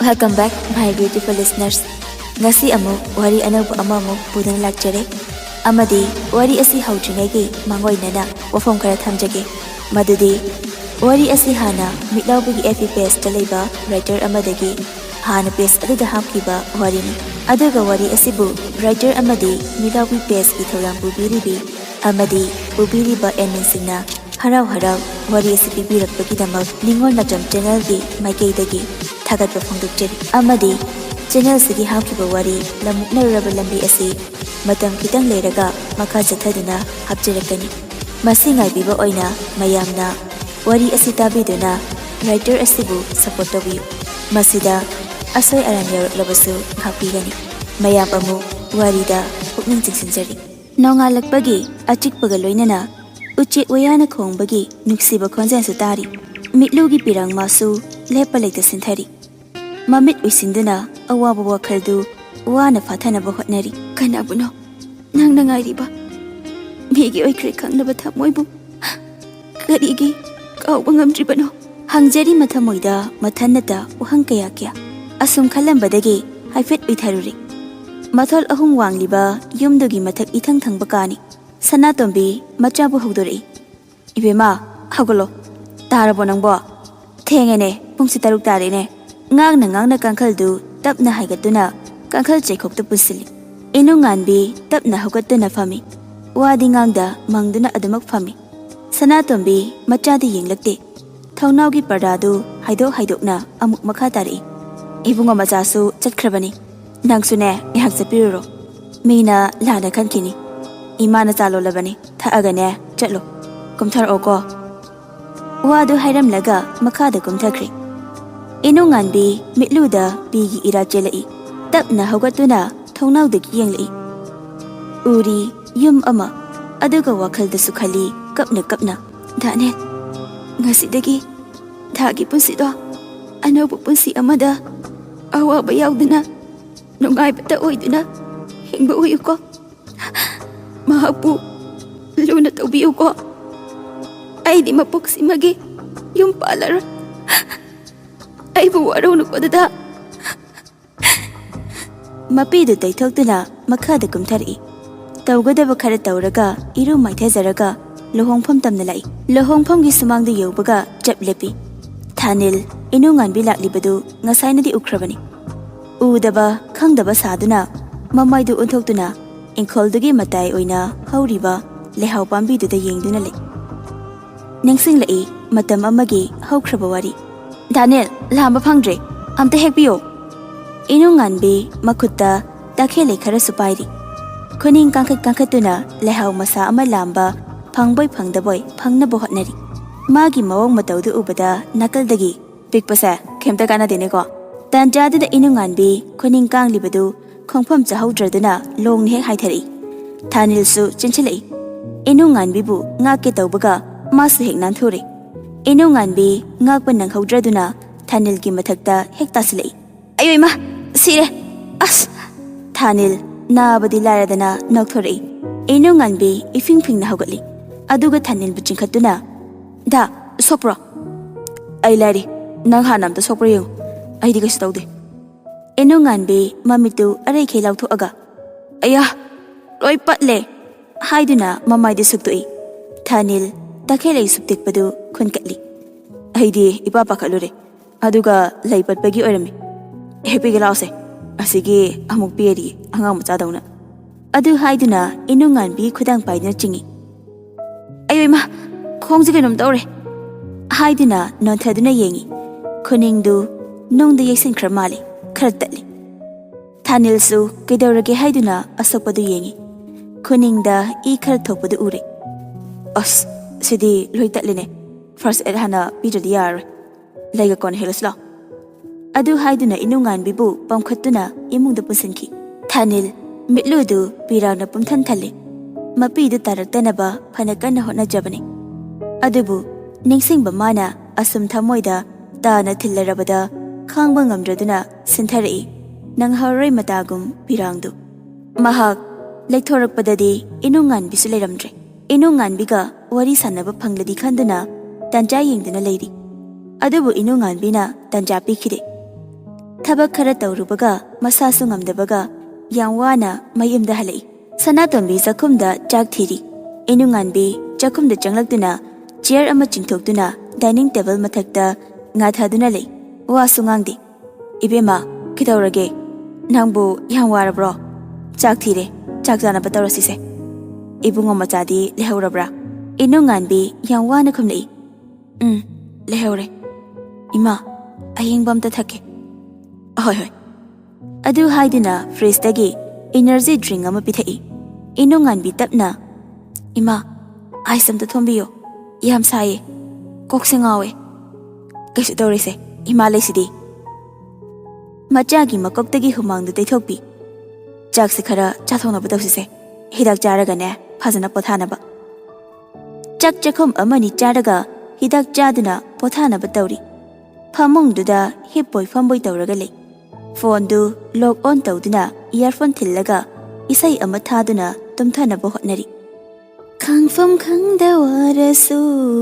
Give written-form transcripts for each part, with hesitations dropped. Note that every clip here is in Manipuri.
Welcome back, my beautiful listeners. Ngasi amuk wari anauba amamuk pudang lakjare. Amadi wari asi haujringagi mangoinana wafom khara thamjage. Madudi wari asi hana mitlaubagi FPS talaiba writer amadagi hana page aduda hapkiba warini. Aduga wari asibu writer amadi mitlaubagi page ki thoram pubiribi amadi pubiriba enminsingna harau harau wari asi pibirakpagidamak ningol najam channel gi maikeidagi thagatpa phongdokjari amadi channel sigi hapkiba wari lamuknaraba lambi asi matam kitang leiraga makha chathaduna hapjarakani masi ngaibiba oina mayamna wari asi tabiduna writer asibu support tobiyu masida asoi aran yaruklabasu hapigani mayam amu warida pukning chingsinjari nongalakpagi achikpaga loinana uche wayana khongbagi nuksiba khonjansu tari mitlugi pirang masu lepa leita sinthari mamit uisinduna awaba wakhaldu wana fathanaba hotnari kanabuno nang nangairiba migi oikre khangnaba thamoibu karigi kauba ngamdribano hangjari mathamoida mathannata uhang kaya kya asum khalambadagi haifet uitharuri mathol ahum wangliba yumdugi mathak ithang thangba kani sanatombi machabu hogdori ibema hagolo tarabo nangbo thengene pungsi taruk tarine ngangna kangkhaldu tapna haigatuna kangkhal chekhokta pusili inu nganbi tapna hogatuna fami wadi ngangda mangduna adumak fami sanatombi machadi yenglakte thaunawgi pardadu haidokna amuk makha tari ibunga machasu chatkrabani nangsune ihak chapiruro mina lana khankini imana chalo labani thaagane chatlo kumthar oko wadu hairam laga makhada kumthakri inu nganbi mitluda pigi ira chelai tapna hogatuna thongnawdagi yenglai uri yum ama aduga wakhalda sukhali kapna dane ngasidagi thagi punsido anobu punsi amada awaba yauduna nungaibata oiduna hingba uyuko mahapu luna tawbiyuko aidi mapoksimagi yum palara aibu waronu kodada mapidu taithokduna makhada kumthari tawgadaba khara tawraga iru maithazaraga lohongpham tamna lai lohongphamgi sumangda yobaga chaplepi thanil inu nganbi laklibadu ngasainadi ukhrabani udaba khangdaba saduna mamaidu unthokduna ingkholdugi matai oina hauriba lehau pambiduda yengduna lai nengsing lai matam amagi haukraba wari Daniel lamba phangdre amta hekbiyo inu nganbi makutta takhele khara supairi khuning kangkhatuna lehau masa ama lamba phangboy phangdaboy phangnabo hotnari magi mawong matawdu ubada nakaldagi pikpasa khemta kana dene ko tanjadu da inu nganbi khuning kanglibadu khongpham chahaudraduna long hek haithari thanil su chinchilai inu nganbi bu ngake tawbaga masu hek nanthuri inu nganbi ngakpa nanghaudraduna thanil gi mathakta hek tasilai ayoi ma sire as thanil nabadi laradana nokthori inu nganbi ifing na hogatli aduga thanil bu chingkhatuna da sopro ai lari nang hanam ta sopro yu ai diga staude inu nganbi mamitu arai khelau thoaga aya loi patle haiduna mamai de suktui thanil takhelai subtikpadu khunkatli aidi ipa pakhalure aduga laipatpagi oirami happy galause asigi amuk pieri angam chadawna adu haiduna inu nganbi khudang paidna chingi ayoi ma khongji genom tawre haiduna nonthaduna yengi khuningdu nongda yesin kramali khartatli thanil su kedawrage haiduna asokpadu yengi khuningda I khar thokpadu ure as sidi loitatline first aid hana pijadi yar laiga kon helasla adu haiduna inu nganbi bu pamkhatuna imungda pusinki thanil mitludu pirana pumthan thale mapidu taraktanaba phanakan hotna jabani adubu ningsingba mana asum thamoida tana thillarabada khangba ngamdraduna sinthari nang harai matagum pirangdu mahak lekthorakpadadi inu nganbi su leiramdre inu nganbiga wari sanaba phangladi khanduna tanja yengduna leiri adubu inu nganbina tanja pikhide Tabak khara tawrubaga masasu ngamdabaga yangwana mayumda halai. Sanatombi zakumda chak thiri. Enunganbi chakumda changlaktuna chair ama chingthoktuna dining table mathakta ngathaduna lei. Wasu ngangdi. Ibema kidawrage nangbu yangwarabro. Chak thire chak jana batawrasise. Ibungo machadi lehaurabra. Enunganbi yangwana khumlei. Lehaure. Ima ayingbam ta thake. Hoi. Adu haiduna freeze dagi energy drink ama pithai. Enunganbi tapna. Ima ice am ta thombiyo. Yam saye. Kokse ngawe. Kaisu tawrise. Ima leisidi. Machagi makoktagi humangdu taithokpi. Chakse khara chathonaba tawsise. Hidak charagane phajana pothanaba. Chak chakhum amani charaga hidak chaduna pothanaba tawri. Phamungduda hipboy famboy tawraga lei. Phone du log on tawduna earphone thillaga isai ama thaduna tumthanaba hotnari. Khangfam khangda warasu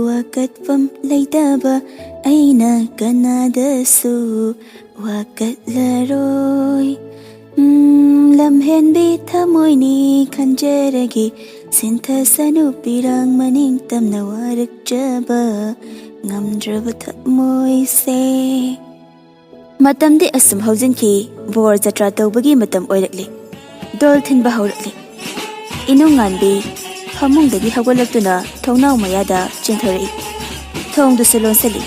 wakatfam leitaba aina kanadasu wakatlaroi. Lamhenbi thamoyni khanjaragi sinthasanu pirang maning tamna warakjaba ngamdraba thamoyse. Matamdi asum hauzinki bor jatra tawbagi matam oirakli. Dol thinba haurakli. Inunganbi hamungdagi hagolaktuna thongnau mayada chinthori. Thongdu salon sali.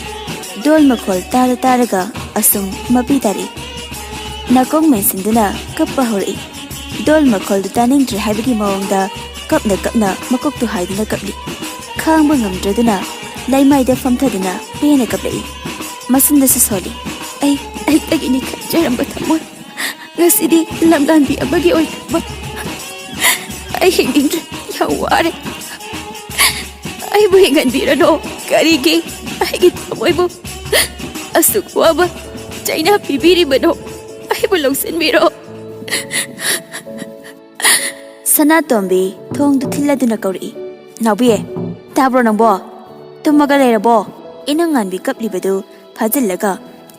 Dol makhol taraga asum mapi tari. Nakong mensinduna kappa hori. Dol makhol du taningdri haibagi mawangda kapna makoktu haiduna kapli. Khangba ngamdraduna laimaida famthaduna pena kaplai. Masunda soli. Ay tagini khajaramba thamoy. Ngasidi lamlanbi abagi oitba. Ay hingdri yaware. Ay bu hinganbirano karigi ay githamoybu. Asukwaba China pibiri bano. Ay bulong sinmiro. Sanatombi thong du thilladuna kauri. Naubiye tabro nangbo. Tumaga leirabo. Inunganbi kaplibadu phajillaga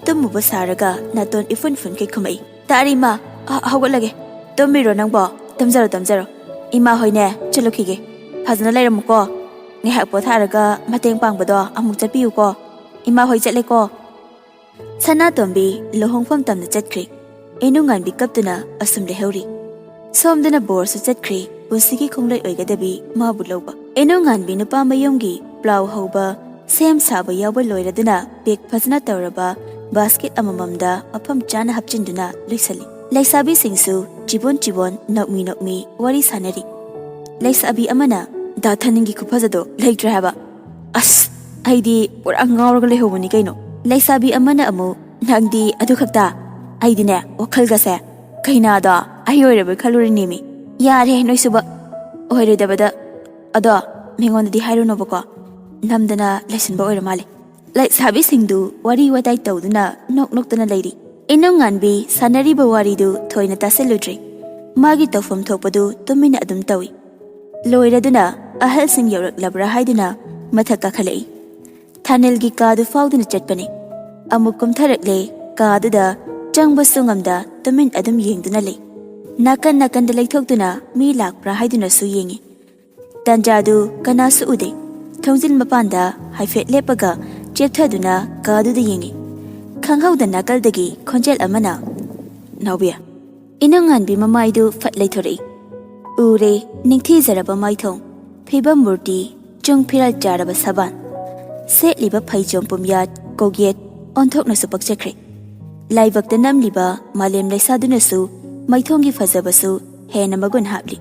tumuba saraga naton ifun kai khumai. Tarima hawalage. Tumiro nangbo. Tamjaro. Ima hoine chalokhige. Phajana leiramuko. Ngihak potharaga mateng pangbado amuk chapiyuko. Ima hoi chatleko. Sanatombi lohongfam tamna chatkri. Enunganbi kaptuna asum lehauri. Somdana borsu chatkri pusigi khonglai oigadabi mabu lawba. Enunganbi nupa mayomgi plow hauba sem saba yawba loiraduna bek phajana tawraba basket amamamda mafam chana hapchinduna loisali. Laisabi singsu jibon nokmi wari sanari. Laisabi amana dathaningi khupajado leiktra haba. As aidi pura ngawraga lehobani kaino. Laisabi amana amu nangdi adu khakta aidine wakhalgase kainada ayoirabe khalurinimi. Yare noisuba oiredabada ado mingondadi hairunobako namdana laisinba oiramale. Laisabi singdu wari watai tawduna noktana leiri. Enunganbi sanariba waridu thoina taseludri. Magi tawfam thokpadu tumina adum tawi. Loiraduna ahal sing yawraklabra haiduna mathaka khalai. Thanelgi kadu fauduna chatpani. Amukum tharakle kaduda changba sungamda tumin adum yengduna lei. Nakan da leithokduna mi lakpra haiduna su yengi. Tanjadu kanasu ude. Thongjin mapanda haifet lepaga chepthaduna kaduda yengi. Khanghauda nakaldagi khonjel amana. Naubiya. Inunganbi mamaidu fat leithorei. Ure ningthi zaraba maithong. Phiba murti chung phiral jaraba saban. Setliba phaijom pumyat kogyet onthoknasu pakchakre. Laibakta namliba malem laisadunasu maithongi fajabasu hena magun hapli.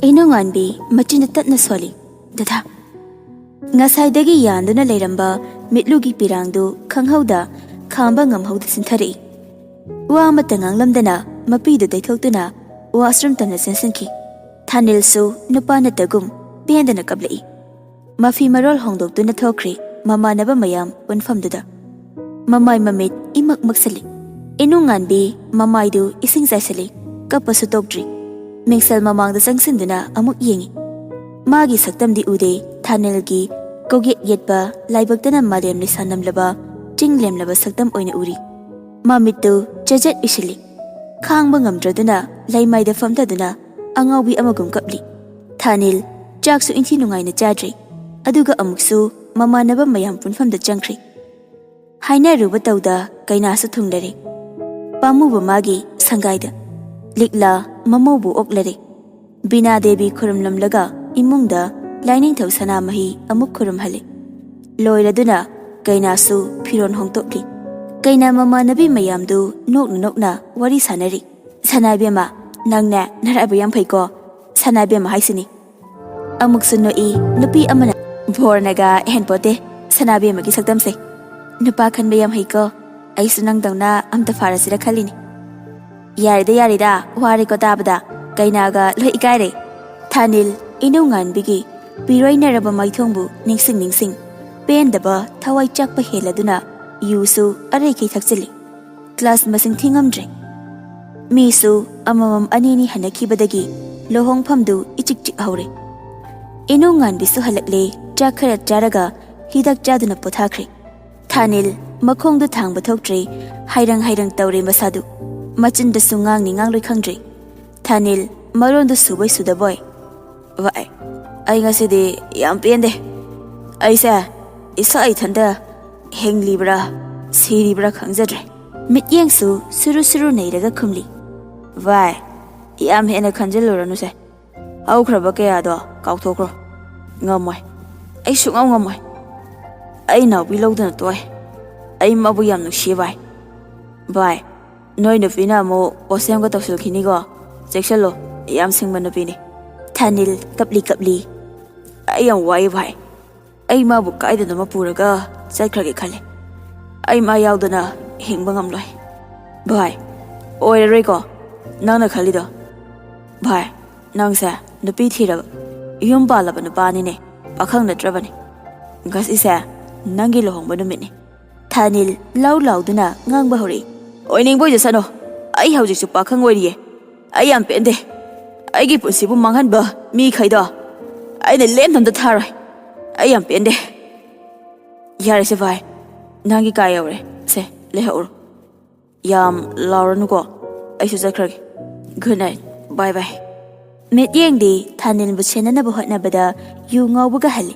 Enunganbi machinda tatna soli. Dada. Ngasaidagi yanduna leiramba mitlugi pirangdu khanghauda khamba ngamhauda sinthari. Wa matangang lamdana mapidu daithokduna washroom tamna sensinki. Thanilsu nupana tagum pendana kablai. Mafi marol hongdoktuna thokri mamanaba mayam punfamduda. Mamai mamit imak maksali. Enunganbi mamaidu ising zaisali kapasu tokdri. Mingsal mamangda sangsinduna amuk yengi. Magi saktamdi ude thanilgi kogyet yetba laibaktana malem lisanamlaba chinglemlaba saktam oina uri. ꯃꯃꯤꯠꯇꯨ ꯆꯖꯠ ꯏꯁꯤꯜꯂꯤ ꯈꯥꯡꯕ ꯉꯝꯗ꯭ꯔꯗꯨꯅ ꯂꯩꯃꯥꯏꯗ ꯐꯝꯊꯗꯨꯅ ꯑꯉꯥꯎꯕꯤ ꯑꯃꯒꯨꯝ ꯀꯞꯂꯤ ꯊꯥꯅꯤꯜ ꯆꯥꯛꯁꯨ ꯏꯟꯊꯤ ꯅꯨꯡꯉꯥꯏꯅ ꯆꯥꯗ꯭ꯔꯤ ꯑꯗꯨꯒ ꯑꯃꯨꯛꯁꯨ ꯃꯃꯥꯟꯅꯕ ꯃꯌꯥꯝ ꯄꯨꯟꯐꯝꯗ ꯆꯪꯈ꯭ꯔꯤ ꯍꯥꯏꯅꯔꯨꯕ ꯇꯧꯗ ꯀꯩꯅꯥꯁꯨ ꯊꯨꯡꯂꯔꯦ ꯄꯥꯝꯃꯨꯕ ꯃꯥꯒꯤ ꯁꯪꯒꯥꯏꯗ ꯂꯤꯛꯂꯥ ꯃꯃꯧꯕꯨ ꯑꯣꯛꯂꯔꯦ ꯕꯤꯅꯥ ꯗꯦꯕꯤ ꯈꯨꯔꯨꯝꯂꯝꯂꯒ ꯏꯃꯨꯡꯗ ꯂꯥꯏꯅꯤꯡꯊꯧ ꯁꯅꯥꯃꯍꯤ ꯑꯃꯨꯛ ꯈꯨꯔꯨꯝꯍꯜꯂꯤ ꯂꯣꯏꯔꯗꯨꯅ ꯀꯩꯅꯥꯁꯨ ꯐꯤꯔꯣꯟ ꯍꯣꯡꯗꯣꯛꯂꯤ ꯀꯩꯅꯥ ꯃꯃꯥꯟꯅꯕꯤ ꯃꯌꯥꯝꯗꯨ ꯅꯣꯛꯅ ꯅꯣꯛꯅ ꯋꯥꯔꯤ ꯁꯥꯟꯅꯔꯤ ꯁꯅꯥꯏꯕꯦꯝꯃ ꯅꯪꯅꯦ ꯅꯔꯥꯏꯕꯛ ꯌꯥꯝ ꯐꯩꯀꯣ ꯁꯅꯥꯏꯕꯦꯝꯃ ꯍꯥꯏꯁꯤꯅꯤ ꯑꯃꯨꯛꯁꯨ ꯅꯣꯛꯏ ꯅꯨꯄꯤ ꯑꯃꯅ ꯚꯣꯔꯅꯒ ꯍꯦꯟꯄꯣꯠꯇꯦ ꯁꯅꯥꯕꯦꯝꯃꯒꯤ ꯁꯛꯇꯝꯁꯦ ꯅꯨꯄꯥ ꯈꯟꯕ ꯌꯥꯝ ꯍꯩꯀꯣ ꯑꯩꯁꯨ ꯅꯪꯗꯧꯅ ꯑꯝꯇ ꯐꯥꯔꯁꯤꯔ ꯈꯜꯂꯤꯅꯤ ꯌꯥꯔꯤꯗ ꯋꯥꯔꯦꯀꯣ ꯇꯥꯕꯗ ꯀꯩꯅꯥꯒ ꯂꯣꯏ ꯏꯀꯥꯏꯔꯦ ꯊꯥꯅꯤꯜ ꯏꯅꯧ ꯉꯥꯟꯕꯤꯒꯤ ꯄꯤꯔꯣꯏꯅꯔꯕ ꯃꯥꯏꯊꯣꯡꯕꯨ ꯅꯤꯡꯁꯤꯡ ꯄꯦꯟꯗꯕ ꯊꯋꯥꯏ ꯆꯥꯛꯄ ꯍꯦꯜꯂꯗꯨꯅ ꯌꯨꯁꯨ ꯑꯔꯩꯈꯩ ꯊꯛꯆꯤꯜꯂꯤ ꯀ꯭ꯂꯥꯁ ꯃꯁꯤꯡ ꯊꯤꯉꯝꯗ꯭ꯔꯦ ꯃꯤꯁꯨ ꯑꯃꯃꯝ ꯑꯅꯤꯅꯤ ꯍꯟꯅꯈꯤꯕꯗꯒꯤ ꯂꯨꯍꯣꯡꯐꯝꯗꯨ ꯏꯆꯤꯛ ꯆꯤꯛꯍꯧꯔꯦ ꯏꯅꯧ ꯉꯥꯟꯕꯤꯁꯨ ꯍꯜꯂꯛꯂꯦ ꯆꯥꯛ ꯈꯔ ꯆꯥꯔꯒ ꯍꯤꯗꯥꯛ ꯆꯥꯗꯨꯅ ꯄꯣꯊꯥꯈ꯭ꯔꯦ ꯊꯥꯅꯤꯜ ꯃꯈꯣꯡꯗꯨ ꯊꯥꯡꯕ ꯊꯣꯛꯇ꯭ꯔꯦ ꯍꯥꯏꯔꯪ ꯇꯧꯔꯦ ꯃꯁꯥꯗꯨ ꯃꯆꯤꯟꯗꯁꯨ ꯉꯥꯡꯅꯤ ꯉꯥꯡꯂꯣꯏ ꯈꯪꯗ꯭ꯔꯦ ꯊꯥꯅꯤꯜ ꯃꯔꯣꯟꯗꯨ ꯁꯨꯕꯣꯏ ꯁꯨꯗꯕꯣꯏ ꯚꯥꯏ ꯑꯩ ꯉꯁꯤꯗꯤ ꯌꯥꯝ ꯄꯦꯟꯗꯦ ꯑꯩꯁꯦ ꯏꯁꯥ ꯏꯊꯟꯗ ꯍꯤꯡꯂꯤꯕ꯭ꯔꯥ ꯁꯤꯔꯤꯕ꯭ꯔꯥ ꯈꯪꯖꯗ꯭ꯔꯦ ꯃꯤꯠꯌꯦꯡꯁꯨ ꯁꯨꯔꯨ ꯅꯩꯔꯒ ꯈꯨꯝꯂꯤ ꯚꯥꯏ ꯌꯥꯝ ꯍꯦꯟꯅ ꯈꯟꯖꯤꯜꯂꯨꯔꯅꯨꯁꯦ ꯍꯧꯈ꯭ꯔꯕ ꯀꯌꯥꯗꯣ ꯀꯥꯎꯊꯣꯛꯈ꯭ꯔꯣ ꯉꯝꯃꯣꯏ ꯑꯩ ꯁꯨꯡꯉꯝ ꯉꯝꯃꯣꯏ ꯑꯩ ꯅꯥꯎꯕꯤ ꯂꯧꯗꯅ ꯇꯣꯛꯑꯦ ꯑꯩ ꯃꯥꯕꯨ ꯌꯥꯝ ꯅꯨꯡꯁꯤꯌꯦ ꯚꯥꯏ ꯅꯣꯏ ꯅꯨꯄꯤꯅ ꯑꯃꯨꯛ ꯄꯣꯁꯦꯝꯒ ꯇꯧꯁꯤꯜꯈꯤꯅꯤꯀꯣ ꯆꯦꯛꯁꯤꯜꯂꯣ ꯌꯥꯝ ꯁꯤꯡꯕ ꯅꯨꯄꯤꯅꯤ ꯊꯥꯅꯤꯜ ꯀꯞꯂꯤ ꯑꯩ ꯌꯥꯝ ꯋꯥꯏ ꯚꯥꯏ ꯑꯩ ꯃꯥꯕꯨ ꯀꯥꯏꯗꯅꯣꯃ ꯄꯨꯔꯒ ꯆꯠꯈ꯭ꯔꯒꯦ ꯈꯜꯂꯤ ꯑꯩ ꯃꯥ ꯌꯥꯎꯗꯅ ꯍꯤꯡꯕ ꯉꯝꯂꯣꯏ ꯚꯥꯏ ꯑꯣꯏꯔꯔꯣꯏꯀꯣ ꯅꯪꯅ ꯈꯜꯂꯤꯗꯣ ꯚꯥꯏ ꯅꯪꯁꯦ ꯅꯨꯄꯤ ꯊꯤꯔꯕ ꯌꯨꯝ ꯄꯥꯜꯂꯕ ꯅꯨꯄꯥꯅꯤꯅꯦ ꯄꯥꯈꯪ ꯅꯠꯇ꯭ꯔꯕꯅꯤ ꯉꯁꯤꯁꯦ ꯅꯪꯒꯤ ꯂꯨꯍꯣꯡꯕ ꯅꯨꯃꯤꯠꯅꯤ ꯊꯥꯅꯤꯜ ꯂꯥꯎꯗꯨꯅ ꯉꯥꯡꯕ ꯍꯧꯔꯛꯏ ꯑꯣꯏꯅꯤꯡꯕ ꯑꯣꯏꯖꯁꯅꯨ ꯑꯩ ꯍꯧꯖꯤꯛꯁꯨ ꯄꯥꯈꯪ ꯑꯣꯏꯔꯤꯌꯦ ꯑꯩ ꯌꯥꯝ ꯄꯦꯟꯗꯦ ꯑꯩꯒꯤ ꯄꯨꯟꯁꯤꯕꯨ ꯃꯥꯡꯍꯟꯕ ꯃꯤꯈꯩꯗꯣ ꯑꯩꯅ ꯂꯦꯝꯅ ꯊꯥꯔꯣꯏ ꯑꯩ ꯌꯥꯝ ꯄꯦꯟꯗꯦ ꯌꯥꯔꯦꯁꯦ ꯚꯥꯏ ꯅꯪꯒꯤ ꯀꯥ ꯌꯧꯔꯦ ꯁꯦ ꯂꯩꯍꯧꯔꯣ ꯌꯥꯝ ꯂꯥꯎꯔꯅꯨꯀꯣ ꯑꯩꯁꯨ ꯆꯠꯈ꯭ꯔꯒꯦ ꯒꯨꯗ ꯅꯥꯏꯠ ꯕꯥꯏ ꯃꯤꯠꯌꯦꯡꯗꯤ ꯊꯥꯅꯤꯜꯕꯨ ꯁꯦꯟꯅꯅꯕ ꯍꯣꯠꯅꯕꯗ ꯌꯨ ꯉꯥꯎꯕꯒ ꯍꯜꯂꯤ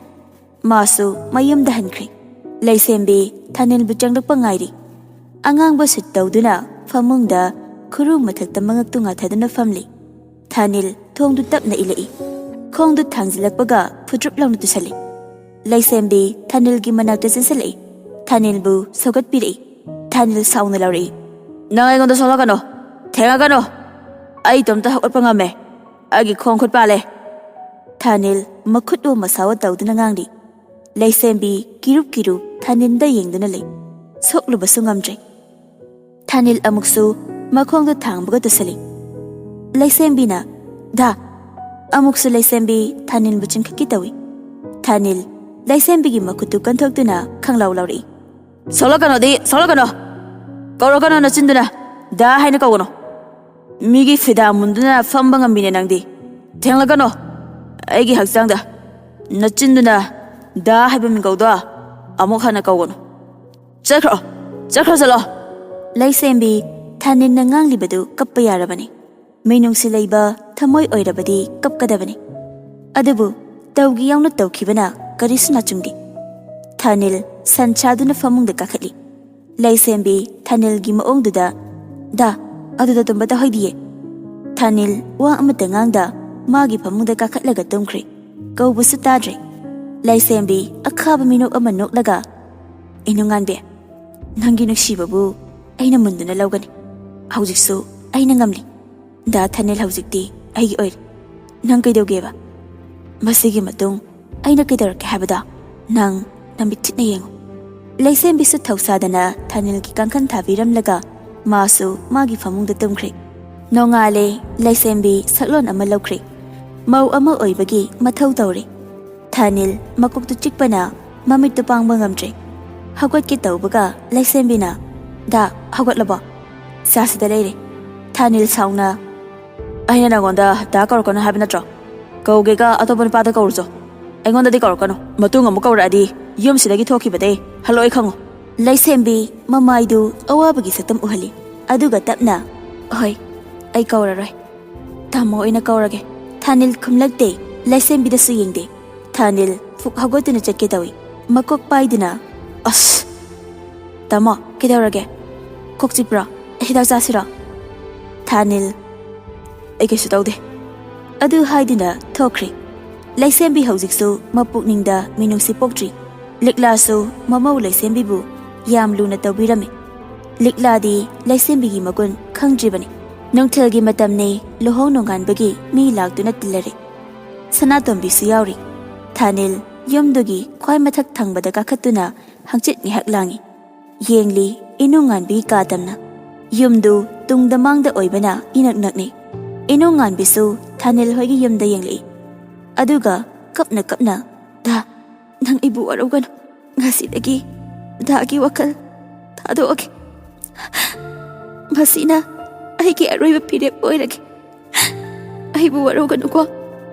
ꯃꯥꯁꯨ ꯃꯌꯨꯝꯗ ꯍꯟꯈ꯭ꯔꯦ ꯂꯩꯁꯦꯝꯕꯤ ꯊꯥꯅꯤꯜꯕꯨ ꯆꯪꯂꯛꯄ ꯉꯥꯏꯔꯤ ꯑꯉꯥꯡꯕ ꯁꯨꯠ ꯇꯧꯗꯨꯅ ꯐꯃꯨꯡꯗ ꯈꯨꯔꯨ ꯃꯊꯛꯇ ꯃꯉꯛꯇꯨ ꯉꯥꯊꯗꯨꯅ ꯐꯝꯂꯤ ꯊꯥꯅꯤꯜ ꯊꯣꯡꯗꯨ ꯇꯞꯅ ꯏꯜꯂꯛꯏ ꯈꯣꯡꯗꯨ ꯊꯥꯡꯖꯤꯜꯂꯛꯄꯒ ꯐꯨꯇ꯭ꯔꯨꯞ ꯂꯥꯎꯅ ꯇꯨꯁꯜꯂꯤ ꯂꯩꯁꯦꯝꯕꯤ ꯊꯥꯅꯤꯜꯒꯤ ꯃꯅꯥꯛꯇ ꯆꯪꯁꯤꯜꯂꯛꯏ ꯊꯥꯅꯤꯜꯕꯨ ꯁꯧꯒꯠꯄꯤꯔꯛꯏ ꯊꯥꯅꯤꯜ ꯁꯥꯎꯅ ꯂꯥꯎꯔꯛꯏ ꯅꯪ ꯑꯩꯉꯣꯟꯗ ꯁꯣꯜꯂꯛꯀꯅꯣ ꯊꯦꯡꯉꯛꯀꯅꯣ ꯑꯩ ꯏꯇꯣꯝꯇ ꯍꯧꯒꯠꯄ ꯉꯝꯃꯦ ꯑꯩꯒꯤ ꯈꯣꯡ ꯈꯨꯠ ꯄꯥꯜꯂꯦ ꯊꯥꯅꯤꯜ ꯃꯈꯨꯠꯇꯨ ꯃꯁꯥꯋ ꯇꯧꯗꯨꯅ ꯉꯥꯡꯂꯤ ꯂꯩꯁꯦꯝꯕꯤ ꯀꯤꯔꯨꯞ ꯊꯥꯅꯤꯜꯗ ꯌꯦꯡꯗꯨꯅ ꯂꯩ ꯁꯣꯛꯂꯨꯕꯁꯨ ꯉꯝꯗ꯭ꯔꯦ ꯊꯥꯅꯤꯜ ꯑꯃꯨꯛꯁꯨ ꯃꯈꯣꯡꯗꯨ ꯊꯥꯡꯕꯒ ꯇꯨꯁꯜꯂꯤ ꯂꯩꯁꯦꯝꯕꯤꯅ ꯙꯥ ꯑꯃꯨꯛꯁꯨ ꯂꯩꯁꯦꯝꯕꯤ ꯊꯥꯅꯤꯜꯕꯨ ꯆꯤꯡꯈꯠꯀꯤ ꯇꯧꯏ ꯊꯥꯅꯤꯜ ꯂꯩꯁꯦꯝꯕꯤꯒꯤ ꯃꯈꯨꯠꯇꯨ ꯀꯟꯊꯣꯛꯇꯨꯅ ꯈꯪꯂꯥꯎ ꯂꯥꯎꯔꯛꯏ ꯁꯣꯛꯂꯛꯀꯅꯣ ꯀꯧꯔꯛꯀꯅꯣ ꯅꯆꯤꯟꯗꯨꯅ ꯙꯥ ꯍꯥꯏꯅ ꯀꯧꯒꯅꯣ ꯃꯤꯒꯤ ꯐꯤꯗꯥ ꯃꯨꯟꯗꯨꯅ ꯐꯝꯕ ꯉꯝꯃꯤꯅꯦ ꯅꯪꯗꯤ ꯊꯦꯡꯂꯛꯀꯅꯣ ꯑꯩꯒꯤ ꯍꯛꯆꯥꯡꯗ ꯅꯆꯤꯟꯗꯨꯅ ꯙꯥ ꯍꯥꯏꯕ ꯃꯤꯡꯒꯧꯗꯣ ꯑꯃꯨꯛ ꯍꯟꯅ ꯀꯧꯒꯅꯨ ꯆꯠꯈ꯭ꯔꯣ ꯆꯠꯂꯣ ꯂꯩꯁꯦꯝꯕꯤ ꯊꯥꯅꯤꯜꯅ ꯉꯥꯡꯂꯤꯕꯗꯨ ꯀꯞꯄ ꯌꯥꯔꯕꯅꯤ ꯃꯤꯅꯨꯡꯁꯤ ꯂꯩꯕ ꯊꯃꯣꯏ ꯑꯣꯏꯔꯕꯗꯤ ꯀꯞꯀꯗꯕꯅꯤ ꯑꯗꯨꯕꯨ ꯇꯧꯒꯤ ꯌꯥꯎꯅ ꯇꯧꯈꯤꯕꯅ ꯀꯔꯤꯁꯨ ꯅꯥꯆꯨꯡꯗꯦ ꯊꯥꯅꯤꯜ ꯁꯟꯁꯥꯗꯨꯅ ꯐꯃꯨꯡꯗ ꯀꯥꯈꯠꯂꯤ ꯂꯩꯁꯦꯝꯕꯤ ꯊꯥꯅꯤꯜꯒꯤ ꯃꯑꯣꯡꯗꯨꯗ ꯙꯥ ꯑꯗꯨꯗ ꯇꯨꯝꯕ ꯇꯧꯍꯩꯗꯤꯌꯦ ꯊꯥꯅꯤꯜ ꯋꯥ ꯑꯃꯠꯇ ꯉꯥꯡꯗ ꯃꯥꯒꯤ ꯐꯃꯨꯡꯗ ꯀꯥꯈꯠꯂꯒ ꯇꯨꯝꯈ꯭ꯔꯦ ꯀꯧꯕꯁꯨ ꯇꯥꯗ꯭ꯔꯦ ꯂꯩꯁꯦꯝꯕꯤ ꯑꯈꯥꯕ ꯃꯤꯅꯣꯛ ꯑꯃ ꯅꯣꯛꯂꯒ ꯏꯅꯨꯡꯉꯥꯟꯕꯤ ꯅꯪꯒꯤ ꯅꯨꯡꯁꯤꯕꯕꯨ ꯑꯩꯅ ꯃꯨꯟꯗꯨꯅ ꯂꯧꯒꯅꯤ ꯍꯧꯖꯤꯛꯁꯨ ꯑꯩꯅ ꯉꯝꯂꯤ ꯙꯥ ꯊꯥꯅꯤꯜ ꯍꯧꯖꯤꯛꯇꯤ ꯑꯩꯒꯤ ꯑꯣꯏꯔꯦ ꯅꯪ ꯀꯩꯗꯧꯒꯦꯕ ꯃꯁꯤꯒꯤ ꯃꯇꯨꯡ ꯑꯩꯅ ꯀꯩꯗꯧꯔꯛꯀꯦ ꯍꯥꯏꯕꯗꯣ ꯅꯪ ꯅꯃꯤꯠ ꯊꯤꯠꯅ ꯌꯦꯡꯉꯨ ꯂꯩꯁꯦꯝꯕꯤꯁꯨ ꯊꯧꯁꯥꯗꯅ ꯊꯥꯅꯤꯜꯒꯤ ꯀꯥꯡꯈꯟ ꯊꯥꯕꯤꯔꯝꯂꯒ ꯃꯥꯁꯨ ꯃꯥꯒꯤ ꯐꯃꯨꯡꯗ ꯇꯨꯝꯈ꯭ꯔꯦ ꯅꯣꯡꯉꯥꯜꯂꯦ ꯂꯩꯁꯦꯝꯕꯤ ꯁꯛꯂꯣꯟ ꯑꯃ ꯂꯧꯈ꯭ꯔꯦ ꯃꯧ ꯑꯃ ꯑꯣꯏꯕꯒꯤ ꯃꯊꯧ ꯇꯧꯔꯦ ꯊꯥꯅꯤꯜ ꯃꯀꯣꯛꯇꯨ ꯆꯤꯛꯄꯅ ꯃꯃꯤꯠꯇꯨ ꯄꯥꯡꯕ ꯉꯝꯗ꯭ꯔꯦ ꯍꯧꯒꯠꯀꯦ ꯇꯧꯕꯒ ꯂꯩꯁꯦꯝꯕꯤꯅ ꯙꯥ ꯍꯧꯒꯠꯂꯕꯣ ꯆꯥꯁꯤꯗ ꯂꯩꯔꯦ ꯊꯥꯅꯤꯜ ꯁꯥꯎꯅ ꯑꯩꯅ ꯅꯉꯣꯟꯗ ꯙꯥ ꯀꯧꯔꯛꯀꯅꯣ ꯍꯥꯏꯕ ꯅꯠꯇ꯭ꯔꯣ ꯀꯧꯒꯦꯒ ꯑꯇꯣꯞꯄ ꯅꯨꯄꯥꯗ ꯀꯧꯔꯨꯆꯣ ꯑꯩꯉꯣꯟꯗꯗꯤ ꯀꯧꯔꯛꯀꯅꯨ ꯃꯇꯨꯡ ꯑꯃꯨꯛ ꯀꯧꯔꯛꯑꯗꯤ ꯌꯨꯝꯁꯤꯗꯒꯤ ꯊꯣꯛꯈꯤꯕꯗꯩ ꯍꯜꯂꯛꯑꯣꯏ ꯈꯪꯉꯨ ꯂꯩꯁꯦꯝꯕꯤ ꯃꯃꯥꯏꯗꯨ ꯑꯋꯥꯕꯒꯤ ꯁꯛꯇꯝ ꯎꯍꯜꯂꯤ ꯑꯗꯨꯒ ꯇꯞꯅ ꯍꯣꯏ ꯑꯩ ꯀꯧꯔꯔꯣꯏ ꯇꯥꯃꯣ ꯑꯣꯏꯅ ꯀꯧꯔꯒꯦ ꯊꯥꯅꯤꯜ ꯈꯨꯝꯂꯛꯇꯦ ꯂꯩꯁꯦꯝꯕꯤꯗꯁꯨ ꯌꯦꯡꯗꯦ ꯊꯥꯅꯤꯜ ꯐꯨꯛ ꯍꯧꯒꯠꯇꯨꯅ ꯆꯠꯀꯦ ꯇꯧꯏ ꯃꯀꯣꯛ ꯄꯥꯏꯗꯨꯅ ꯑꯁ ꯇꯥꯃꯣ ꯀꯩꯗꯧꯔꯒꯦ ꯀꯣꯛ ꯆꯤꯛꯄ꯭ꯔꯣ ꯍꯤꯗꯥꯛ ꯆꯥꯁꯤꯔꯣ ꯊꯥꯅꯤꯜ ꯑꯩ ꯀꯩꯁꯨ ꯇꯧꯗꯦ ꯑꯗꯨ ꯍꯥꯏꯗꯨꯅ ꯊꯣꯛꯈ꯭ꯔꯤ ꯂꯩꯁꯦꯝꯕꯤ ꯍꯧꯖꯤꯛꯁꯨ ꯃꯄꯨꯛꯅꯤꯡꯗ ꯃꯤꯅꯨꯡꯁꯤ ꯄꯣꯛꯇ꯭ꯔꯤ ꯂꯤꯛꯂꯥꯁꯨ ꯃꯃꯧ ꯂꯩꯁꯦꯝꯕꯤꯕꯨ ꯌꯥꯝ ꯂꯨꯅ ꯇꯧꯕꯤꯔꯝꯃꯤ ꯂꯤꯛꯂꯥꯗꯤ ꯂꯩꯁꯦꯝꯕꯤꯒꯤ ꯃꯒꯨꯟ ꯈꯪꯗ꯭ꯔꯤꯕꯅꯤ ꯅꯨꯡꯊꯤꯜꯒꯤ ꯃꯇꯝꯅꯤ ꯂꯨꯍꯣꯡ ꯅꯣꯡꯉꯥꯟꯕꯒꯤ ꯃꯤ ꯂꯥꯛꯇꯨꯅ ꯇꯤꯜꯂꯔꯤ ꯁꯅꯥꯇꯣꯝꯕꯤꯁꯨ ꯌꯥꯎꯔꯤ ꯊꯥꯅꯤꯜ ꯌꯨꯝꯗꯨꯒꯤ ꯈ꯭ꯋꯥꯏ ꯃꯊꯛ ꯊꯪꯕꯗ ꯀꯥꯈꯠꯇꯨꯅ ꯍꯪꯆꯤꯠ ꯉꯤꯍꯥꯛ ꯂꯥꯡꯏ ꯌꯦꯡꯂꯤ ꯏꯅꯨꯡꯉꯥꯟꯕꯤ ꯀꯥꯗꯝꯅ ꯌꯨꯝꯗꯨ ꯇꯨꯡꯗ ꯃꯥꯡꯗ ꯑꯣꯏꯕꯅ ꯏꯅꯛ ꯅꯛꯅꯤ ꯏꯅꯨꯡꯉꯥꯟꯕꯤꯁꯨ ꯊꯥꯅꯤꯜ ꯍꯣꯏꯒꯤ ꯌꯨꯝꯗ ꯌꯦꯡꯂꯛꯏ ꯑꯗꯨꯒ ꯀꯞꯅ ꯀꯞꯅ ꯗꯥ ꯅꯪ ꯑꯩꯕꯨ ꯋꯥꯔꯧꯒꯅꯨ ꯉꯁꯤꯗꯒꯤ ꯗꯥꯒꯤ ꯋꯥꯈꯜ ꯊꯥꯗꯣꯛꯑꯒꯦ ꯃꯁꯤꯅ ꯑꯩꯒꯤ ꯑꯔꯣꯏꯕ ꯐꯤꯔꯦꯞ ꯑꯣꯏꯔꯒꯦ ꯑꯩꯕꯨ ꯋꯥꯔꯧꯒꯅꯨꯀꯣ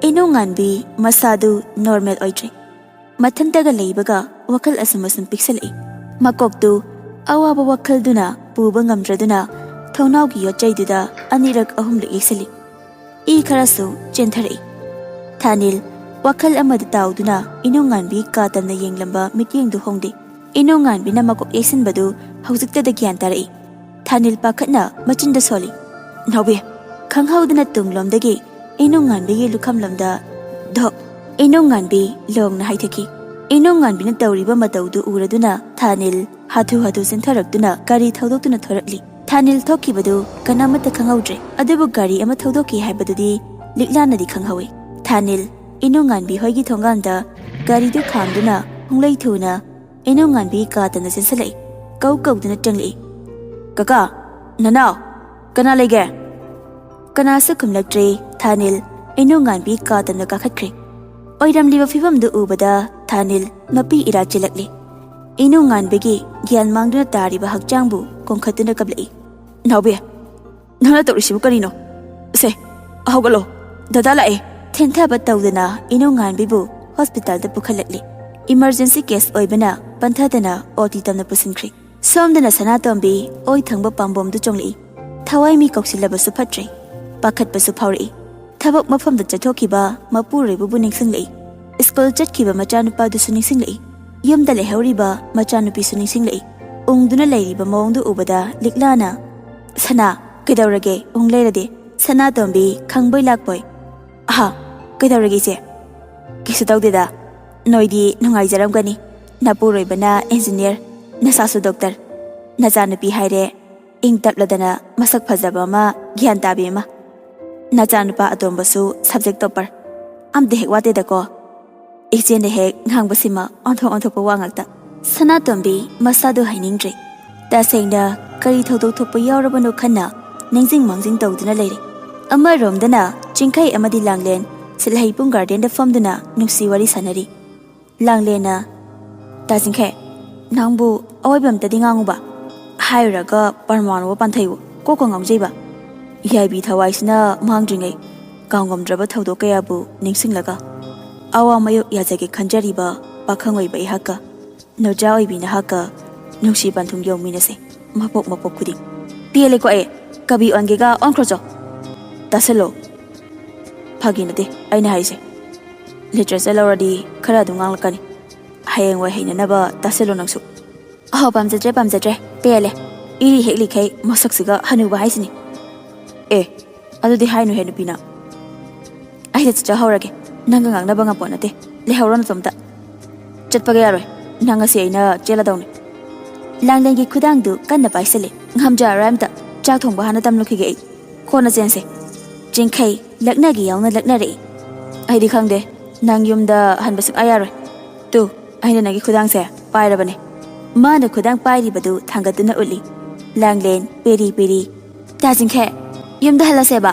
ꯏꯅꯨꯡꯉꯥꯟꯕꯤ ꯃꯁꯥꯗꯨ ꯅꯣꯔꯃꯦꯜ ꯑꯣꯏꯗ꯭ꯔꯤ ꯃꯊꯟꯇꯒ ꯂꯩꯕꯒ ꯋꯥꯈꯜ ꯑꯁꯨꯝ ꯄꯤꯛꯁꯜꯂꯛꯏ ꯃꯀꯣꯛꯇꯨ ꯑꯋꯥꯕ ꯋꯥꯈꯜꯗꯨꯅ ꯄꯨꯕ ꯉꯝꯗ꯭ꯔꯗꯨꯅ ꯊꯣꯡꯅꯥꯎꯒꯤ ꯌꯣꯠꯆꯩꯗꯨꯗ ꯑꯅꯤꯔꯛ ꯑꯍꯨꯝꯂꯛ ꯌꯦꯛꯁꯜꯂꯤ ꯏ ꯈꯔꯁꯨ ꯆꯦꯟꯊꯔꯛꯏ ꯊꯥꯅꯤꯜ ꯋꯥꯈꯜ ꯑꯃꯗ ꯇꯥꯎꯗꯨꯅ ꯏꯅꯨꯡꯉꯥꯟꯕꯤ ꯀꯥꯇꯝꯅ ꯌꯦꯡꯂꯝꯕ ꯃꯤꯠꯌꯦꯡꯗꯨ ꯍꯣꯡꯗꯦ ꯏꯅꯨꯡꯉꯥꯟꯕꯤꯅ ꯃꯀꯣꯛ ꯌꯩꯁꯤꯟꯕꯗꯨ ꯍꯧꯖꯤꯛꯇꯗ ꯒ꯭ꯌꯥꯟ ꯇꯥꯔꯛꯏ ꯊꯥꯅꯤꯜ ꯄꯥꯈꯠꯅ ꯃꯆꯤꯟꯗ ꯁꯣꯜꯂꯤ ꯅꯥꯎꯕꯤ ꯈꯪꯍꯧꯗꯅ ꯇꯨꯡꯂꯣꯝꯗꯒꯤ ꯏꯅꯨꯡꯉꯥꯟꯕꯤꯒꯤ ꯂꯨꯈꯝꯂꯣꯝꯗ ꯙꯣꯛ ꯏꯅꯨꯡꯉꯥꯟꯕꯤ ꯂꯣꯡꯅ ꯍꯥꯏꯊꯈꯤ ꯏꯅꯨꯡꯉꯥꯟꯕꯤꯅ ꯇꯧꯔꯤꯕ ꯃꯇꯧꯗꯨ ꯎꯔꯗꯨꯅ ꯊꯥꯅꯤꯜ ꯍꯥꯊꯨ ꯍꯥꯊꯨ ꯆꯦꯟꯊꯔꯛꯇꯨꯅ ꯒꯥꯔꯤ ꯊꯧꯗꯣꯛꯇꯨꯅ ꯊꯣꯔꯛꯂꯤ ꯊꯥꯅꯤꯜ ꯊꯣꯛꯈꯤꯕꯗꯨ ꯀꯅꯥꯃꯠꯇ ꯈꯪꯍꯧꯗ꯭ꯔꯦ ꯑꯗꯨꯕꯨ ꯒꯥꯔꯤ ꯑꯃ ꯊꯧꯗꯣꯛꯈꯤ ꯍꯥꯏꯕꯗꯨꯗꯤ ꯂꯤꯛꯂꯥꯅꯗꯤ ꯈꯪꯍꯧꯏ ꯊꯥꯅꯤꯜ ꯏꯅꯨꯡꯉꯥꯟꯕꯤ ꯍꯣꯏꯒꯤ ꯊꯣꯡꯒꯥꯟꯗ ꯒꯥꯔꯤꯗꯨ ꯈꯥꯝꯗꯨꯅ ꯍꯨꯡꯂꯩ ꯊꯨꯅ ꯏꯅꯨꯡꯉꯥꯟꯕꯤ ꯀꯥꯇꯝꯅ ꯆꯦꯟꯁꯤꯜꯂꯛꯏ ꯀꯧꯗꯨꯅ ꯆꯪꯂꯛꯏ ꯀꯀꯥ ꯅꯅꯥꯎ ꯀꯅꯥ ꯂꯩꯒꯦ ꯀꯅꯥꯁꯨ ꯈꯨꯝꯂꯛꯇ꯭ꯔꯦ ꯊꯥꯅꯤꯜ ꯏꯅꯨꯡꯉꯥꯟꯕꯤ ꯀꯥꯇꯝꯅ ꯀꯥꯈꯠꯈ꯭ꯔꯦ ꯑꯣꯏꯔꯝꯂꯤꯕ ꯐꯤꯕꯝꯗꯨ ꯎꯕꯗ ꯊꯥꯅꯤꯜ ꯃꯄꯤ ꯏꯔꯥ ꯆꯤꯜꯂꯛꯂꯤ ꯏꯅꯨꯡꯉꯥꯟꯕꯤꯒꯤ ꯒ꯭ꯌꯥꯟ ꯃꯥꯡꯗꯨꯅ ꯇꯥꯔꯤꯕ ꯍꯛꯆꯥꯡꯕꯨ ꯀꯣꯟꯈꯠꯇꯨꯅ ꯀꯞꯂꯛꯏ ꯅꯥꯎꯕꯤ ꯅꯪꯅ ꯇꯧꯔꯤꯁꯤꯕꯨ ꯀꯔꯤꯅꯣ ꯁꯦ ꯍꯧꯒꯠꯂꯣ ꯗꯗꯥ ꯂꯥꯛꯑꯦ ꯊꯦꯟꯊꯕ ꯇꯧꯗꯅ ꯏꯅꯨꯡꯉꯥꯟꯕꯤꯕꯨ ꯍꯣꯁꯄꯤꯇꯥꯜꯗ ꯄꯨꯈꯠꯂꯛꯂꯤ ꯏꯃꯔꯖꯦꯟꯁꯤ ꯀꯦꯁ ꯑꯣꯏꯕꯅ ꯄꯟꯊꯗꯅ ꯑꯣꯇꯤ ꯇꯝꯅ ꯄꯨꯁꯤꯟꯈ꯭ꯔꯤ ꯁꯣꯝꯗꯅ ꯁꯅꯥꯇꯣꯝꯕꯤ ꯑꯣꯏ ꯊꯪꯕ ꯄꯥꯝꯕꯣꯝꯗꯨ ꯆꯣꯡꯂꯛꯏ ꯊꯋꯥꯏ ꯃꯤ ꯀꯧꯁꯤꯜꯂꯕꯁꯨ ꯐꯠꯇ꯭ꯔꯦ ꯄꯥꯈꯠꯄꯁꯨ ꯐꯥꯎꯔꯛꯏ ꯊꯕꯛ ꯃꯐꯝꯗ ꯆꯠꯊꯣꯛꯈꯤꯕ ꯃꯄꯨꯔꯣꯏꯕꯕꯨ ꯅꯤꯡꯁꯤꯡꯂꯛꯏ ꯁ꯭ꯀꯨꯜ ꯆꯠꯈꯤꯕ ꯃꯆꯥꯅꯨꯄꯥꯗꯨꯁꯨ ꯅꯤꯡꯁꯤꯡꯂꯛꯏ ꯌꯨꯝꯗ ꯂꯩꯍꯧꯔꯤꯕ ꯃꯆꯥꯅꯨꯄꯤꯁꯨ ꯅꯤꯡꯁꯤꯡꯂꯛꯏ ꯎꯪꯗꯨꯅ ꯂꯩꯔꯤꯕ ꯃꯑꯣꯡꯗꯨ ꯎꯕꯗ ꯂꯤꯛꯂꯥꯅ ꯁꯅꯥ ꯀꯩꯗꯧꯔꯒꯦ ꯎꯪ ꯂꯩꯔꯗꯤ ꯁꯅꯥꯇꯣꯝꯕꯤ ꯈꯪꯕꯣꯏ ꯂꯥꯛꯄꯣꯏ ꯑꯍꯥ ꯀꯩꯗꯧꯔꯒꯦ ꯏꯆꯦ ꯀꯩꯁꯨ ꯇꯧꯗꯦꯗ ꯅꯣꯏꯗꯤ ꯅꯨꯡꯉꯥꯏꯖꯔꯝꯒꯅꯤ ꯅꯄꯨꯔꯣꯏꯕꯅ ꯏꯟꯖꯤꯅꯤꯌꯔ ꯅꯁꯥꯁꯨ ꯗꯣꯛꯇꯔ ꯅꯆꯥꯅꯨꯄꯤ ꯍꯥꯏꯔꯦ ꯏꯪ ꯇꯞꯂꯗꯅ ꯃꯁꯛ ꯐꯖꯕ ꯑꯃ ꯒ꯭ꯌꯥꯟ ꯇꯥꯕꯤ ꯑꯃ ꯅꯆꯥꯅꯨꯄꯥ ꯑꯇꯣꯝꯕꯁꯨ ꯁꯕꯖꯦꯛ ꯇꯣꯞꯄꯔ ꯑꯝꯇ ꯍꯦꯛ ꯋꯥꯠꯇꯦꯗꯀꯣ ꯏꯆꯦꯅ ꯍꯦꯛ ꯉꯥꯡꯕꯁꯤꯃ ꯑꯣꯟꯊꯣꯛꯄ ꯋꯥ ꯉꯥꯛꯇ ꯁꯅꯥꯇꯣꯝꯕꯤ ꯃꯁꯥꯗꯨ ꯍꯥꯏꯅꯤꯡꯗ꯭ꯔꯦ ꯇꯁꯦꯡꯅ ꯀꯔꯤ ꯊꯧꯗꯣꯛ ꯊꯣꯛꯄ ꯌꯥꯎꯔꯕꯅꯣ ꯈꯟꯅ ꯅꯤꯡꯖꯤꯡ ꯃꯥꯡꯖꯤꯡ ꯇꯧꯗꯨꯅ ꯂꯩꯔꯤ ꯑꯃꯔꯣꯝꯗꯅ ꯆꯤꯡꯈꯩ ꯑꯃꯗꯤ ꯂꯥꯡꯂꯦꯟ ꯁꯤꯜꯍꯩꯄꯨꯡ ꯒꯥꯔꯗꯦꯟꯗ ꯐꯝꯗꯨꯅ ꯅꯨꯡꯁꯤ ꯋꯥꯔꯤ ꯁꯥꯟꯅꯔꯤ ꯂꯥꯡꯂꯦꯟꯅ ꯇꯥꯆꯤꯡꯈꯩ ꯅꯪꯕꯨ ꯑꯋꯣꯏꯕ ꯑꯝꯇꯗꯤ ꯉꯥꯡꯉꯨꯕ ꯍꯥꯏꯔꯨꯔꯒ ꯄꯔꯃꯥꯅꯨꯕ ꯄꯥꯟꯊꯩꯕꯨ ꯀꯣꯛꯀ ꯉꯥꯎꯖꯩꯕ ꯌꯥꯏꯕꯤ ꯊꯋꯥꯏꯁꯤꯅ ꯃꯥꯡꯗ꯭ꯔꯤꯉꯩ ꯀꯥꯎꯉꯝꯗ꯭ꯔꯕ ꯊꯧꯗꯣꯛ ꯀꯌꯥꯕꯨ ꯅꯤꯡꯁꯤꯡꯂꯒ ꯑꯋꯥ ꯃꯌꯣꯛ ꯌꯥꯖꯒꯦ ꯈꯟꯖꯔꯤꯕ ꯄꯥꯈꯪ ꯑꯣꯏꯕ ꯑꯩꯍꯥꯛꯀ ꯅꯧꯖꯥ ꯑꯣꯏꯕꯤ ꯅꯍꯥꯛꯀ ꯅꯨꯡꯁꯤ ꯄꯟꯊꯨꯡ ꯌꯧꯃꯤꯟꯅꯁꯦ ꯃꯄꯣꯛ ꯈꯨꯗꯤꯡ ꯄꯦꯜꯂꯦꯀꯣ ꯑꯩ ꯀꯕꯤ ꯑꯣꯟꯒꯦꯒ ꯑꯣꯟꯈ꯭ꯔꯣꯆꯣ ꯇꯥꯁꯜꯂꯣ ꯐꯥꯒꯤ ꯅꯠꯇꯦ ꯑꯩꯅ ꯍꯥꯏꯁꯦ ꯂꯤꯇꯔꯦꯆꯔ ꯂꯧꯔꯗꯤ ꯈꯔ ꯑꯗꯨꯝ ꯉꯥꯡꯂꯛꯀꯅꯤ ꯍꯌꯦꯡꯋꯥꯏ ꯍꯩꯅꯅꯕ ꯇꯥꯁꯜꯂꯣ ꯅꯪꯁꯨ ꯄꯥꯝꯖꯗ꯭ꯔꯦ ꯄꯦꯜꯂꯦ ꯏꯔꯤ ꯍꯦꯛꯂꯤꯈꯩ ꯃꯁꯛꯁꯤꯒ ꯍꯅꯨꯕ ꯍꯥꯏꯁꯤꯅꯤ ꯑꯦ ꯑꯗꯨꯗꯤ ꯍꯥꯏꯅꯨꯍꯦ ꯅꯨꯄꯤꯅ ꯑꯩꯗ ꯆꯠꯆꯍꯧꯔꯒꯦ ꯅꯪꯒ ꯉꯥꯡꯅꯕ ꯉꯝꯄꯣꯠ ꯅꯠꯇꯦ ꯂꯩꯍꯧꯔꯣ ꯅꯇꯣꯝꯇ ꯆꯠꯄꯒ ꯌꯥꯔꯣꯏ ꯅꯪ ꯉꯁꯤ ꯑꯩꯅ ꯆꯦꯜꯂꯗꯧꯅꯤ ꯂꯥꯡꯂꯦꯟꯒꯤ ꯈꯨꯗꯥꯡꯗꯨ ꯀꯟꯅ ꯄꯥꯏꯁꯜꯂꯤ ꯉꯝꯖꯔꯔꯣꯏ ꯑꯝꯇ ꯆꯥꯛ ꯊꯣꯡꯕ ꯍꯥꯟꯅ ꯇꯝꯂꯨꯈꯤꯒꯦ ꯑꯩ ꯀꯣꯟꯅ ꯆꯦꯟꯁꯦ ꯆꯤꯡꯈꯩ ꯂꯛꯅꯒꯤ ꯌꯥꯎꯅ ꯂꯛꯅꯔꯛꯏ ꯑꯩꯗꯤ ꯈꯪꯗꯦ ꯅꯪ ꯌꯨꯝꯗ ꯍꯟꯕ ꯁꯨꯡꯌꯥ ꯌꯥꯔꯣꯏ ꯇꯨ ꯑꯩꯅ ꯅꯪꯒꯤ ꯈꯨꯗꯥꯡꯁꯦ ꯄꯥꯏꯔꯕꯅꯦ ꯃꯥꯅ ꯈꯨꯗꯥꯡ ꯄꯥꯏꯔꯤꯕꯗꯨ ꯊꯥꯡꯒꯠꯇꯨꯅ ꯎꯠꯂꯤ ꯂꯥꯡꯂꯦꯟ ꯄꯦꯔꯤ ꯄꯦꯔꯤ ꯇꯥꯆꯤꯡꯈꯩ ꯌꯨꯝꯗ ꯍꯜꯂꯁꯦꯕ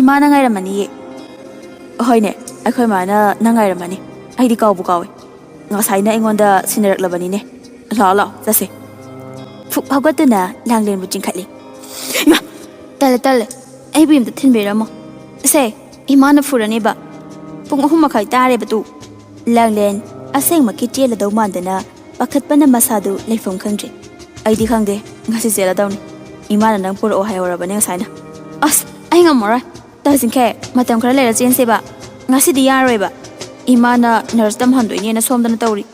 ꯏꯃꯥꯅ ꯉꯥꯏꯔꯝꯃꯅꯤꯌꯦ ꯍꯣꯏꯅꯦ ꯑꯩꯈꯣꯏ ꯃꯥꯅ ꯅꯪ ꯉꯥꯏꯔꯝꯃꯅꯤ ꯑꯩꯗꯤ ꯀꯥꯎꯕꯨ ꯀꯥꯎꯋꯦ ꯉꯁꯥꯏꯅ ꯑꯩꯉꯣꯟꯗ ꯁꯤꯟꯅꯔꯛꯂꯕꯅꯤꯅꯦ ꯂꯥꯛꯑꯣ ꯆꯠꯁꯦ ꯐꯨꯛ ꯍꯧꯒꯠꯇꯨꯅ ꯂꯥꯡꯂꯦꯟꯕꯨ ꯆꯤꯡꯈꯠꯂꯤ ꯏꯃꯥ ꯇꯜꯂꯦ ꯑꯩꯕꯨ ꯌꯨꯝꯗ ꯊꯤꯟꯕꯤꯔꯝꯃꯣ ꯁꯦ ꯏꯃꯥꯅ ꯐꯨꯔꯅꯦꯕ ꯄꯨꯡ 3:30 ꯇꯥꯔꯦꯕ ꯇꯨ ꯂꯥꯡꯂꯦꯟ ꯑꯁꯦꯡꯃꯛꯀꯤ ꯆꯦꯜꯂꯗꯧ ꯃꯥꯟꯗꯅ ꯄꯥꯈꯠꯄꯅ ꯃꯁꯥꯗꯨ ꯂꯩꯐꯝ ꯈꯪꯗ꯭ꯔꯦ ꯑꯩꯗꯤ ꯈꯪꯗꯦ ꯉꯁꯤ ꯆꯦꯜꯂꯗꯧꯅꯤ ꯏꯃꯥꯅ ꯅꯪ ꯄꯨꯔꯛꯑꯣ ꯍꯥꯏꯍꯧꯔꯕꯅꯦ ꯉꯁꯥꯏꯅ ꯑꯁ ꯑꯩ ꯉꯝꯃꯔꯣꯏ ꯇꯥꯖꯤꯡꯈꯦ ꯃꯇꯝ ꯈꯔ ꯂꯩꯔ ꯆꯦꯟꯁꯦꯕ ꯉꯁꯤꯗꯤ ꯌꯥꯔꯣꯏꯕ ꯏꯃꯥꯅ ꯅꯔꯁ ꯇꯝꯍꯟꯗꯣꯏꯅꯦꯅ ꯁꯣꯝꯗꯅ ꯇꯧꯔꯤ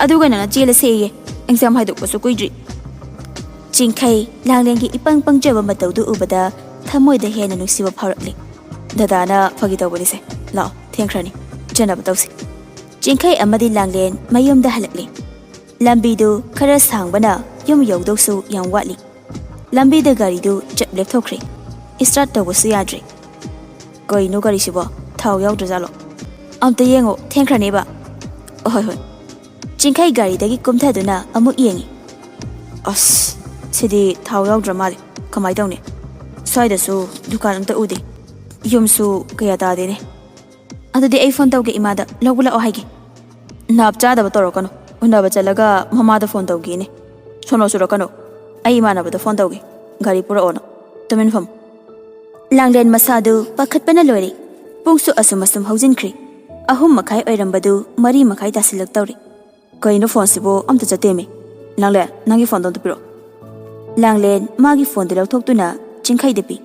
ꯑꯗꯨꯒ ꯅꯪꯅ ꯆꯦꯜꯂꯁꯦꯌꯦ ꯑꯦꯛꯖꯥꯝ ꯍꯥꯏꯗꯣꯛꯄꯁꯨ ꯀꯨꯏꯗ꯭ꯔꯤ ꯆꯤꯡꯈꯩ ꯂꯥꯡꯂꯦꯟꯒꯤ ꯏꯄꯪ ꯄꯪꯖꯕ ꯃꯇꯧꯗꯨ ꯎꯕꯗ ꯊꯃꯣꯏꯗ ꯍꯦꯟꯅ ꯅꯨꯡꯁꯤꯕ ꯐꯥꯎꯔꯛꯂꯤ ꯗꯗꯥꯅ ꯐꯥꯒꯤ ꯇꯧꯕꯅꯤꯁꯦ ꯂꯥꯛꯑꯣ ꯊꯦꯡꯈ꯭ꯔꯅꯤ ꯆꯠꯅꯕ ꯇꯧꯁꯤ ꯆꯤꯡꯈꯩ ꯑꯃꯗꯤ ꯂꯥꯡꯂꯦꯟ ꯃꯌꯨꯝꯗ ꯍꯜꯂꯛꯂꯤ ꯂꯝꯕꯤꯗꯨ ꯈꯔ ꯁꯥꯡꯕꯅ ꯌꯨꯝ ꯌꯧꯗꯧꯁꯨ ꯌꯥꯝ ꯋꯥꯠꯂꯤ ꯂꯝꯕꯤꯗ ꯒꯥꯔꯤꯗꯨ ꯆꯞ ꯂꯦꯞꯊꯣꯛꯈ꯭ꯔꯦ ꯏꯁꯇꯥꯔꯠ ꯇꯧꯕꯁꯨ ꯌꯥꯗ꯭ꯔꯦ ꯀꯩꯅꯣ ꯒꯥꯔꯤꯁꯤꯕꯣ ꯊꯥꯎ ꯌꯥꯎꯗ꯭ꯔꯖꯥꯠꯂꯣ ꯑꯝꯇ ꯌꯦꯡꯉꯣ ꯊꯦꯡꯈ꯭ꯔꯅꯦꯕ ꯍꯣꯏ ꯍꯣꯏ ꯆꯤꯡꯈꯩ ꯒꯥꯔꯤꯗꯒꯤ ꯀꯨꯝꯊꯗꯨꯅ ꯑꯃꯨꯛ ꯌꯦꯡꯉꯤ ꯑꯁ ꯁꯤꯗꯤ ꯊꯥꯎ ꯌꯥꯎꯗ꯭ꯔ ꯃꯥꯜꯂꯦ ꯀꯃꯥꯏ ꯇꯧꯅꯤ ꯁ꯭ꯋꯥꯏꯗꯁꯨ ꯗꯨꯀꯥꯟ ꯑꯝꯇ ꯎꯗꯦ ꯌꯨꯝꯁꯨ ꯀꯌꯥ ꯇꯥꯗꯦꯅꯦ ꯑꯗꯨꯗꯤ ꯑꯩ ꯐꯣꯟ ꯇꯧꯒꯦ ꯏꯃꯥꯗ ꯂꯧꯕ ꯂꯥꯛꯑꯣ ꯍꯥꯏꯒꯦ ꯅꯥꯞ ꯆꯥꯗꯕ ꯇꯧꯔꯛꯀꯅꯨ ꯎꯅꯕ ꯆꯠꯂꯒ ꯃꯃꯥꯗ ꯐꯣꯟ ꯇꯧꯒꯦꯅꯦ ꯁꯣꯅꯣ ꯆꯨꯔꯛꯀꯅꯨ ꯑꯩ ꯏꯃꯥꯟꯅꯕꯗ ꯐꯣन ꯇꯧꯒꯦ ꯒꯥꯔꯤ ꯄꯨꯔꯛꯑꯣꯅ ꯇꯨꯃꯤꯟ ꯐꯝ ꯂꯥꯡꯂꯦꯟ ꯃꯁꯥꯗꯨ ꯄꯥꯈꯠꯄꯅ ꯂꯣꯏꯔꯦ ꯄꯨꯡꯁꯨ ꯑꯁꯨꯝ ꯍꯧꯖꯤꯟꯈ꯭ꯔꯦ 3:30 ꯑꯣꯏꯔꯝꯕꯗꯨ 4:30 ꯇꯥꯁꯤꯜꯂꯛꯇꯧꯔꯦ ꯀꯩꯅꯣ ꯐꯣꯟꯁꯤꯕꯨ ꯑꯝꯇ ꯆꯠꯇꯦꯃꯤ ꯂꯥꯡꯂꯦꯟ ꯅꯪꯒꯤ ꯐꯣꯟꯗꯣ ꯑꯝꯇ ꯄꯤꯔꯛꯑꯣ ꯂꯥꯡꯂꯦꯟ ꯃꯥꯒꯤ ꯐꯣꯟꯗꯨ ꯂꯧꯊꯣꯛꯇꯨꯅ ꯆꯤꯡꯈꯩꯗ ꯄꯤ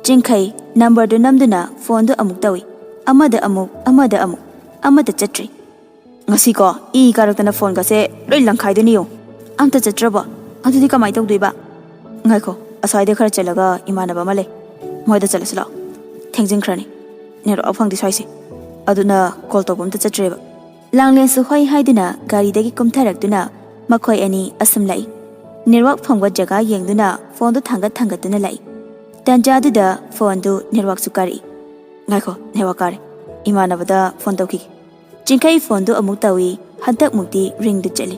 ꯆꯤꯡꯈꯩ ꯅꯝꯕꯔꯗꯨ ꯅꯝꯗꯨꯅ ꯐꯣꯟꯗꯨ ꯑꯃꯨꯛ ꯇꯧꯏ ꯑꯃꯗ ꯑꯃꯨꯛ ꯑꯃꯗ ꯆꯠꯇ꯭ꯔꯤ ꯉꯁꯤꯀꯣ ꯏ ꯀꯥꯔꯛꯇꯅ ꯐꯣꯟꯒꯁꯦ ꯂꯣꯏ ꯂꯪꯈꯥꯏꯗꯣꯏꯅꯤ ꯌꯣ ꯑꯝꯇ ꯆꯠꯇ꯭ꯔꯕꯣ ꯑꯗꯨꯗꯤ ꯀꯃꯥꯏ ꯇꯧꯗꯣꯏꯕ ꯉꯥꯏꯈꯣ ꯑꯁ꯭ꯋꯥꯏꯗ ꯈꯔ ꯆꯠꯂꯒ ꯏꯃꯥꯟꯅꯕ ꯑꯃ ꯂꯩ ꯃꯣꯏꯗ ꯆꯠꯂꯁꯤ ꯂꯥꯛꯑꯣ ꯊꯦꯡꯖꯤꯟꯈ꯭ꯔꯅꯤ ꯅꯦꯠꯋꯥꯛ ꯐꯪꯗꯦ ꯁ꯭ꯋꯥꯏꯁꯦ ꯑꯗꯨꯅ ꯀꯣꯜ ꯇꯧꯕ ꯑꯝꯇ ꯆꯠꯇ꯭ꯔꯦꯕ ꯂꯥꯡꯂꯦꯟꯁꯨ ꯍꯣꯏ ꯍꯥꯏꯗꯨꯅ ꯒꯥꯔꯤꯗꯒꯤ ꯀꯨꯝꯊꯔꯛꯇꯨꯅ ꯃꯈꯣꯏ ꯑꯅꯤ ꯑꯁꯨꯝ ꯂꯥꯛꯏ ꯅꯦꯠꯋꯥꯛ ꯐꯪꯕ ꯖꯒꯥ ꯌꯦꯡꯗꯨꯅ ꯐꯣꯟꯗꯨ ꯊꯥꯡꯒꯠꯇꯨꯅ ꯂꯥꯛꯏ ꯇꯟꯖꯥꯗꯨꯗ ꯐꯣꯟꯗꯨ ꯅꯦꯠꯋꯥꯛꯁꯨ ꯀꯥꯔꯛꯏ ꯉꯥꯏꯈꯣ ꯅꯦꯠꯋꯥꯛ ꯀꯥꯔꯦ ꯏꯃꯥꯟꯅꯕꯗ ꯐꯣꯟ ꯇꯧꯈꯤꯒꯦ ꯆꯤꯡꯈꯩ ꯐꯣꯟꯗꯨ ꯑꯃꯨꯛ ꯇꯧꯏ ꯍꯟꯗꯛꯃꯨꯛꯇꯤ ꯔꯤꯡꯗꯨ ꯆꯠꯂꯤ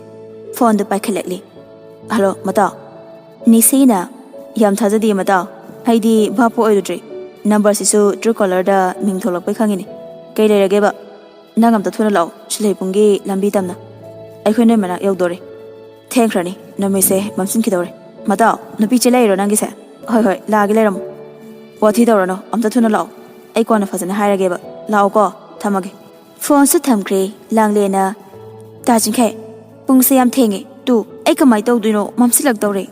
ꯐꯣꯟꯗꯨ ꯄꯥꯏꯈꯠꯂꯛꯂꯤ ꯍꯜꯂꯣ ꯃꯇꯥꯎ ꯅꯤꯁꯤꯅ ꯌꯥꯝ ꯊꯥꯖꯗꯦ ꯃꯇꯥꯎ ꯑꯩꯗꯤ ꯚꯥꯞꯄꯨ ꯑꯣꯏꯔꯨꯗ꯭ꯔꯤ ꯅꯝꯕꯔꯁꯤꯁꯨ ꯇ꯭ꯔꯨ ꯀꯣꯂꯔꯗ ꯃꯤꯡ ꯊꯣꯛꯂꯛꯄꯩ ꯈꯪꯉꯤꯅꯤ ꯀꯩ ꯂꯩꯔꯒꯦꯕ ꯅꯪ ꯑꯝꯇ ꯊꯨꯅ ꯂꯥꯛꯑꯣ ꯁꯤꯜꯍꯩꯄꯨꯡꯒꯤ ꯂꯝꯕꯤ ꯇꯝꯅ ꯑꯩꯈꯣꯏ ꯅꯣꯏ ꯃꯅꯥꯛ ꯌꯧꯗꯣꯔꯦ ꯊꯦꯡꯈ꯭ꯔꯅꯤ ꯅꯨꯃꯤꯠꯁꯦ ꯃꯝꯁꯤꯟꯈꯤꯗꯧꯔꯦ ꯃꯇꯥꯎ ꯅꯨꯄꯤ ꯆꯦꯜꯂꯛꯏꯔꯣ ꯅꯪꯒꯤꯁꯦ ꯍꯣꯏ ꯂꯥꯛꯑꯒꯦ ꯂꯩꯔꯝꯃꯣ ꯋꯥꯊꯤ ꯇꯧꯔꯅꯣ ꯑꯝꯇ ꯊꯨꯅ ꯂꯥꯛꯑꯣ ꯑꯩ ꯀꯣꯟꯅ ꯐꯖꯅ ꯍꯥꯏꯔꯒꯦꯕ ꯂꯥꯛꯑꯣꯀꯣ ꯊꯝꯃꯒꯦ ꯐꯣꯟꯁꯨ ꯊꯝꯈ꯭ꯔꯦ ꯂꯥꯡꯂꯦꯟꯅ ꯇꯥꯖꯤꯡꯈꯩ ꯄꯨꯡꯁꯦ ꯌꯥꯝ ꯊꯦꯡꯉꯦ ꯇꯨ ꯑꯩ ꯀꯃꯥꯏ ꯇꯧꯗꯣꯏꯅꯣ ꯃꯝꯁꯤꯜꯂꯛꯇꯧꯔꯦ